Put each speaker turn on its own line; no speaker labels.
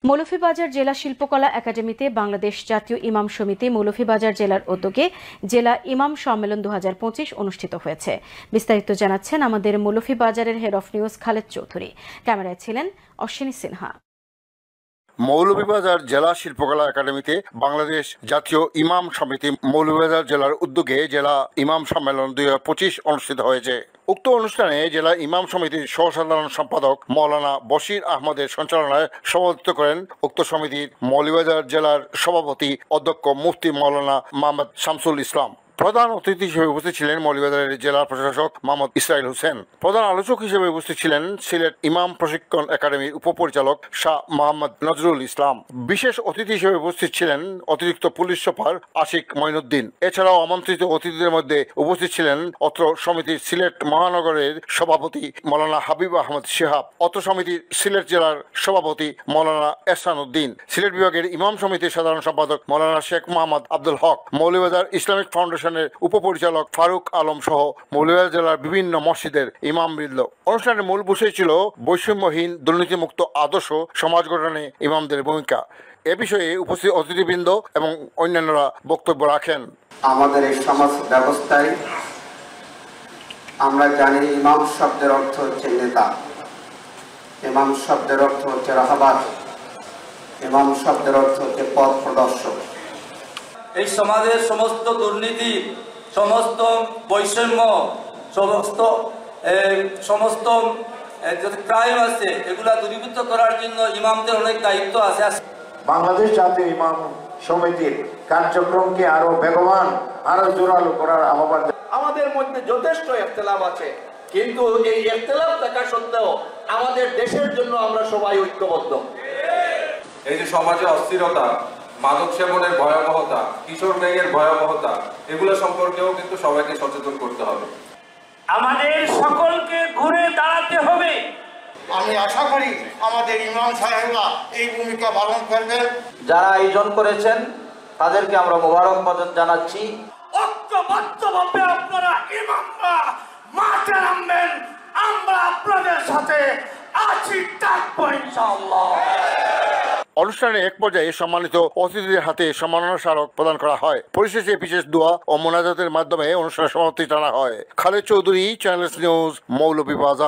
মৌলভীবাজার জেলা শিল্পকলা একাডেমিতে বাংলাদেশ জাতীয় ইমাম সমিতি মৌলভীবাজার জেলার উদ্যোগে জেলা ইমাম সম্মেলন 2025 অনুষ্ঠিত হয়েছে। বিস্তারিত জানাচ্ছেন আমাদের মৌলভীবাজারের head of news Khaled Chowdhury. ক্যামেরায় ছিলেন অশ্বিনী সিনহা।
মৌলভীবাজার জেলা শিল্পকলা একাডেমিতে বাংলাদেশ জাতীয় ইমাম সমিতি মৌলভীবাজার জেলার উদ্যোগে জেলা ইমাম সম্মেলন 2025 অনুষ্ঠিত হয়েছে। উক্ত অনুষ্ঠানে জেলা ইমাম সমিতির সহসাধারণ সম্পাদক মৌলানা বশির আহমদের সঞ্চালনায় সভাপতিত্ব করেন উক্ত সমিতির মৌলভীবাজার জেলার সভাপতি অধ্যক্ষ মুফতি মৌলানা মোহাম্মদ শামসুল ইসলাম। প্রধান অতিথি হিসেবে উপস্থিত ছিলেন মৌলভীবাজারের জেলা প্রশাসক মোহাম্মদ ইসরাইল হোসেন। প্রধান আলোচক হিসেবে উপস্থিত ছিলেন সিলেট ইমাম প্রশিক্ষণ একাডেমির উপপরিচালক শাহ মোহাম্মদ নজরুল ইসলাম। বিশেষ অতিথি হিসেবে উপস্থিত ছিলেন অতিরিক্ত পুলিশ সুপার আশিক মঈনুদ্দিন। এছাড়াও আমন্ত্রিত অতিথিদের মধ্যে উপস্থিত ছিলেন অত্র সমিতির সিলেট মহানগরের সভাপতি মৌলানা হাবিব আহমদ শিহাব, অত্র সমিতির সিলেট জেলার সভাপতি মৌলানা এহসান উদ্দিন, সিলেট বিভাগের ইমাম সমিতির সাধারণ সম্পাদক মৌলানা শেখ মোহাম্মদ আব্দুল হক, মৌলভীবাজার ইসলামিক ফাউন্ডেশন উপপরিচালক ফারুক আলম সহ মৌলভীবাজার জেলার বিভিন্ন মসজিদের ইমামবৃন্দ। অনুষ্ঠানের মূল বিষয় ছিল বৈষম্যহীন দুর্নীতিমুক্ত আদর্শ সমাজ গঠনে ইমামদের ভূমিকা। এ বিষয়ে উপস্থিত অতিথিবৃন্দ এবং অন্যান্যরা বক্তব্য রাখেন।
আমাদের এই সমাজ ব্যবস্থায় আমরা জানি ইমাম শব্দের অর্থ হচ্ছে নেতা, ইমাম শব্দের অর্থ হচ্ছে রাহবার, ইমাম শব্দের অর্থ হচ্ছে পথ প্রদর্শক।
এই সমাজের সমস্ত দুর্নীতি, সমস্ত বৈষম্য, সমস্ত যত ক্রাইম আছে এগুলা দূরীভূত করার জন্য ইমামদের অনেক দায়িত্ব আছে।
বাংলাদেশ জাতীয় ইমাম সমিতির কার্যক্রমকে আরো বেগবান, আরো জোরালো করার আহ্বান।
আমাদের মধ্যে যথেষ্ট ইখতিলাফ আছে, কিন্তু এই ইখতিলাফ থাকা সত্ত্বেও আমাদের দেশের জন্য আমরা সবাই ঐক্যবদ্ধ।
এই যে সমাজে অস্থিরতা, মাদক সেবনের ভয়াবহতা, কিশোর গ্যাংয়ের ভয়াবহতা, এগুলো সম্পর্কেও কিন্তু সবাইকে সচেতন করতে হবে।
আমাদের সকলকে ঘুরে দাঁড়াতে হবে।
আমি আশা করি আমাদের ইমাম সাহেবরা এই ভূমিকা পালন করবেন।
যারা আয়োজন করেছেন তাদেরকে আমরা মোবারকবাদ জানাচ্ছি।
ঐক্যবদ্ধভাবে আপনারা ইমামরা মাঠে নামবেন, আমরা আপনাদের সাথে আছি, থাকবো ইনশাআল্লাহ।
অনুষ্ঠানে এক পর্যায়ে সম্মানিত অতিথিদের হাতে সম্মাননা স্মারক প্রদান করা হয়। পরিশেষে বিশেষ দোয়া ও মোনাজাতের মাধ্যমে অনুষ্ঠানের সমাপ্তি টানা হয়। Khaled Chowdhury, channel news, Moulvibazar.